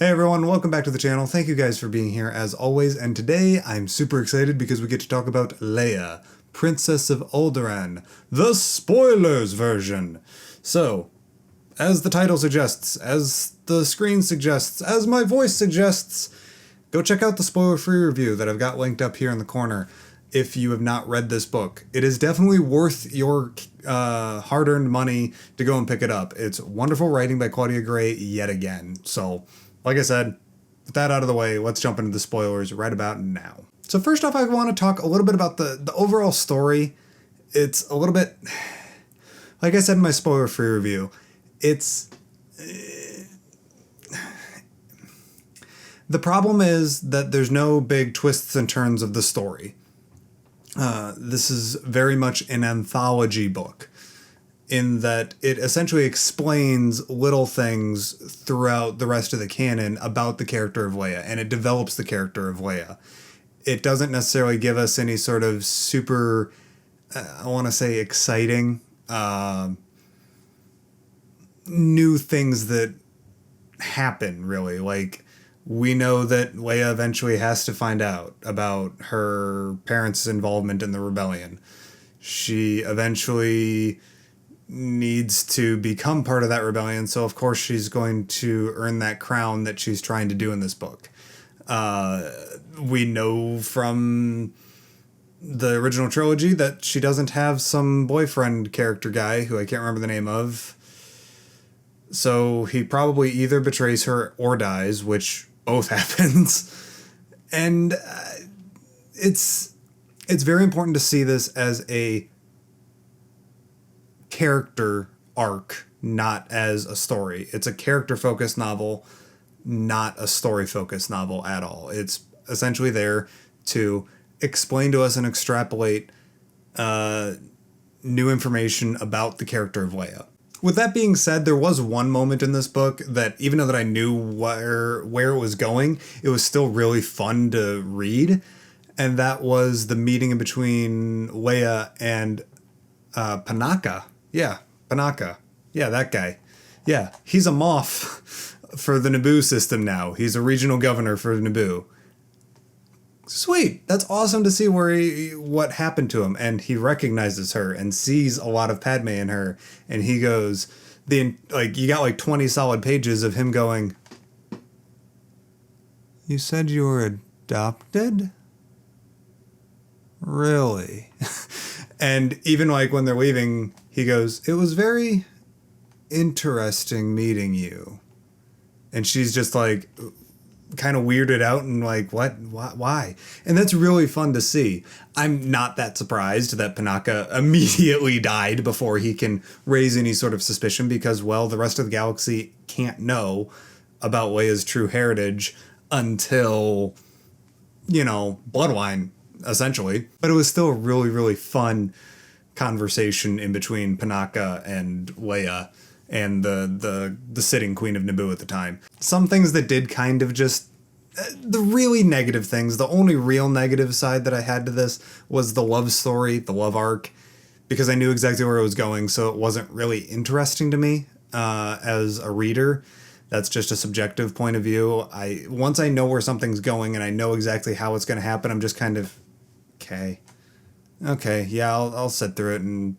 Hey everyone, welcome back to the channel. Thank you guys for being here as always, and today I'm super excited because we get to talk about Leia, Princess of Alderaan, the spoilers version. So, as the title suggests, as the screen suggests, as my voice suggests, go check out the spoiler-free review that I've got linked up here in the corner if you have not read this book. It is definitely worth your hard-earned money to go and pick it up. It's wonderful writing by Claudia Gray yet again. So, like I said, with that out of the way, let's jump into the spoilers right about now. So first off, I want to talk a little bit about the overall story. It's a little bit, like I said in my spoiler-free review, it's... the problem is that there's no big twists and turns of the story. This is very much an anthology book, in that it essentially explains little things throughout the rest of the canon about the character of Leia, and it develops the character of Leia. It doesn't necessarily give us any sort of super, I want to say exciting, new things that happen, really. Like, we know that Leia eventually has to find out about her parents' involvement in the rebellion. She eventually needs to become part of that rebellion, so of course she's going to earn that crown that she's trying to do in this book. We know from the original trilogy that she doesn't have some boyfriend character guy who I can't remember the name of. So he probably either betrays her or dies, which both happens. And it's very important to see this as a character arc, not as a story. It's a character-focused novel, not a story-focused novel at all. It's essentially there to explain to us and extrapolate new information about the character of Leia. With that being said, there was one moment in this book that, even though that I knew where it was going, it was still really fun to read, and that was the meeting in between Leia and Panaka. Yeah, Panaka. Yeah, that guy. Yeah, he's a Moff for the Naboo system now. He's a regional governor for Naboo. Sweet. That's awesome to see what happened to him. And he recognizes her and sees a lot of Padme in her. And he goes, you got like 20 solid pages of him going, "You said you were adopted? Really?" And even like when they're leaving, he goes, "It was very interesting meeting you." And she's just like kind of weirded out and like, what, why? And that's really fun to see. I'm not that surprised that Panaka immediately died before he can raise any sort of suspicion because, well, the rest of the galaxy can't know about Leia's true heritage until, Bloodwine, essentially. But it was still a really, really fun conversation in between Panaka and Leia and the sitting Queen of Naboo at the time. Some things that did kind of just... the really negative things, the only real negative side that I had to this was the love story, the love arc, because I knew exactly where it was going, so it wasn't really interesting to me as a reader. That's just a subjective point of view. Once I know where something's going and I know exactly how it's going to happen, I'm just kind of, okay, yeah, I'll sit through it and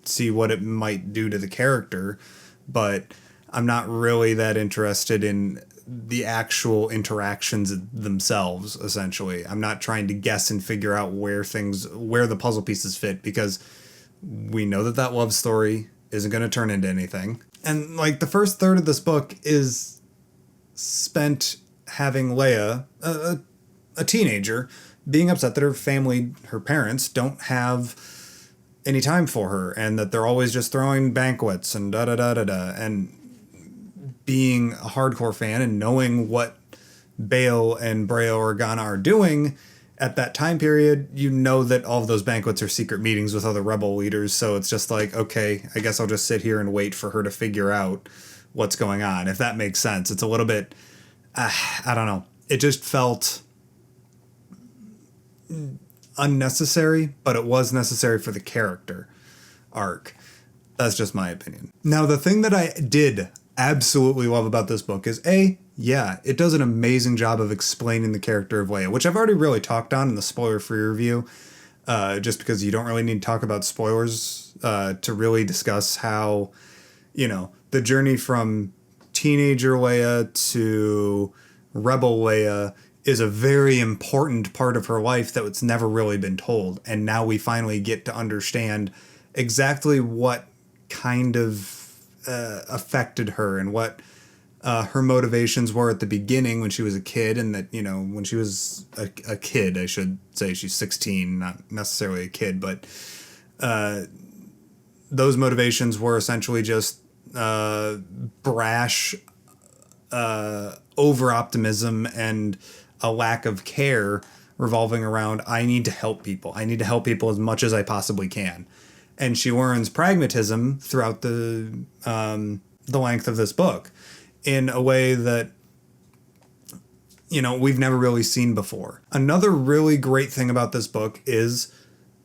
see what it might do to the character, but I'm not really that interested in the actual interactions themselves, essentially. I'm not trying to guess and figure out where the puzzle pieces fit, because we know that love story isn't going to turn into anything. And like the first third of this book is spent having Leia, a teenager, being upset that her parents don't have any time for her, and that they're always just throwing banquets and da-da-da-da-da, and being a hardcore fan and knowing what Bail and Breao Organa are doing at that time period, you know that all of those banquets are secret meetings with other rebel leaders, so it's just like, okay, I guess I'll just sit here and wait for her to figure out what's going on, if that makes sense. It's a little bit, I don't know, it just felt unnecessary, but it was necessary for the character arc. That's just my opinion. Now, the thing that I did absolutely love about this book is, A, Yeah, it does an amazing job of explaining the character of Leia, which I've already really talked on in the spoiler-free review, just because you don't really need to talk about spoilers to really discuss how, the journey from teenager Leia to rebel Leia is a very important part of her life that it's never really been told. And now we finally get to understand exactly what kind of affected her and what her motivations were at the beginning when she was a kid, and that, when she was a kid, I should say, she's 16, not necessarily a kid, but those motivations were essentially just brash over-optimism and a lack of care revolving around, I need to help people. I need to help people as much as I possibly can. And she learns pragmatism throughout the length of this book in a way that, we've never really seen before. Another really great thing about this book is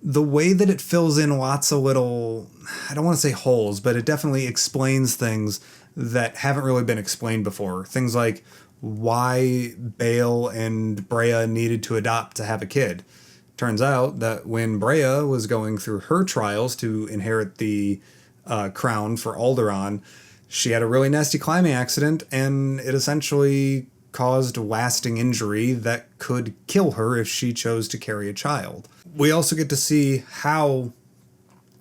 the way that it fills in lots of little, I don't want to say holes, but it definitely explains things that haven't really been explained before. Things like why Bale and Brea needed to adopt to have a kid. Turns out that when Brea was going through her trials to inherit the crown for ALDERAAN, she had a really nasty climbing accident, and it essentially caused lasting injury that could kill her if she chose to carry a child. We also get to see how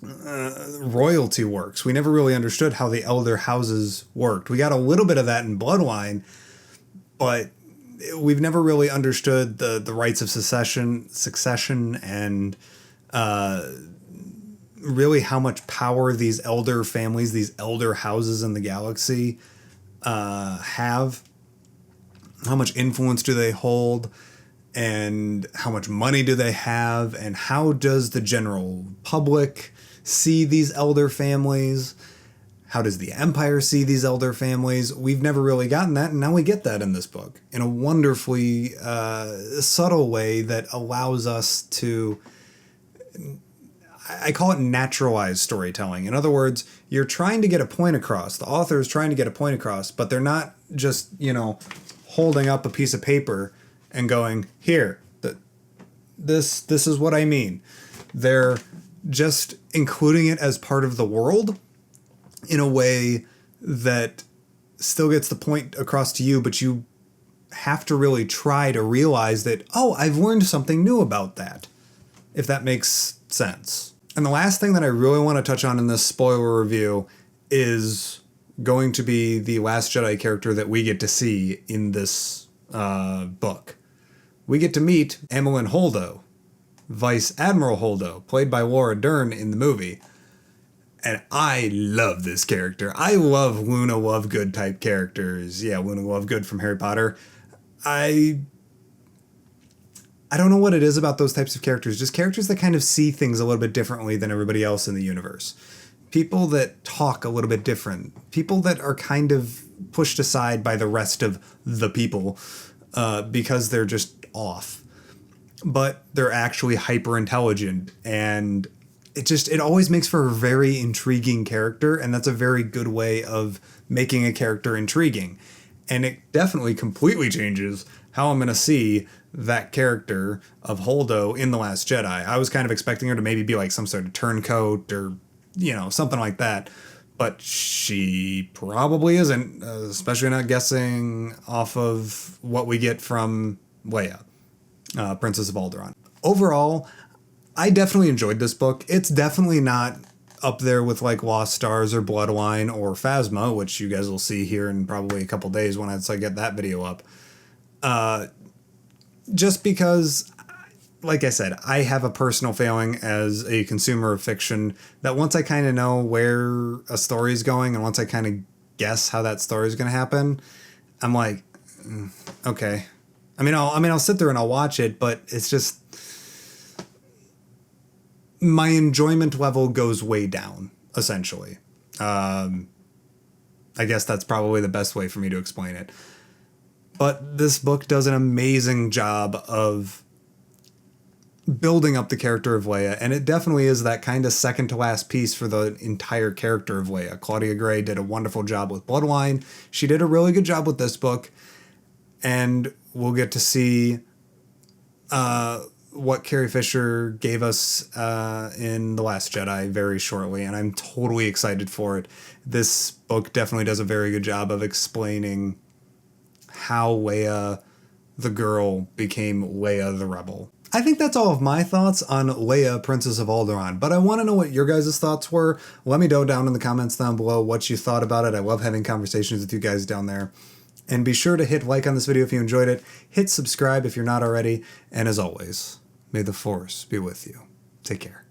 royalty works. We never really understood how the elder houses worked. We got a little bit of that in Bloodline, but we've never really understood the rights of succession and really how much power these elder families, these elder houses in the galaxy have. How much influence do they hold, and how much money do they have, and how does the general public see these elder families? How does the Empire see these elder families? We've never really gotten that, and now we get that in this book in a wonderfully subtle way that allows us to, I call it naturalized storytelling. In other words, you're trying to get a point across. The author is trying to get a point across, but they're not just, holding up a piece of paper and going, here, this is what I mean. They're just including it as part of the world in a way that still gets the point across to you, but you have to really try to realize that, oh, I've learned something new about that, if that makes sense. And the last thing that I really want to touch on in this spoiler review is going to be the Last Jedi character that we get to see in this book. We get to meet Amilyn Holdo, Vice Admiral Holdo, played by Laura Dern in the movie. And I love this character. I love Luna Lovegood type characters. Yeah, Luna Lovegood from Harry Potter. I don't know what it is about those types of characters. Just characters that kind of see things a little bit differently than everybody else in the universe. People that talk a little bit different. People that are kind of pushed aside by the rest of the people because they're just off. But they're actually hyper intelligent, and it always makes for a very intriguing character, and that's a very good way of making a character intriguing. And it definitely completely changes how I'm going to see that character of Holdo in The Last Jedi. I was kind of expecting her to maybe be like some sort of turncoat or, something like that. But she probably isn't, especially not guessing off of what we get from Leia, Princess of Alderaan. Overall, I definitely enjoyed this book. It's definitely not up there with like Lost Stars or Bloodline or Phasma, which you guys will see here in probably a couple days when I get that video up. Just because, like I said, I have a personal feeling as a consumer of fiction that once I kind of know where a story is going and once I kind of guess how that story is going to happen, I'm like, okay. I'll sit there and I'll watch it, but it's just my enjoyment level goes way down, essentially. I guess that's probably the best way for me to explain it. But this book does an amazing job of building up the character of Leia, and it definitely is that kind of second to last piece for the entire character of Leia. Claudia Gray did a wonderful job with Bloodline. She did a really good job with this book, and we'll get to see what Carrie Fisher gave us in The Last Jedi very shortly, and I'm totally excited for it. This book definitely does a very good job of explaining how Leia the girl became Leia the Rebel. I think that's all of my thoughts on Leia, Princess of Alderaan, but I want to know what your guys' thoughts were. Let me know down in the comments down below what you thought about it. I love having conversations with you guys down there. And be sure to hit like on this video if you enjoyed it. Hit subscribe if you're not already. And as always, may the Force be with you. Take care.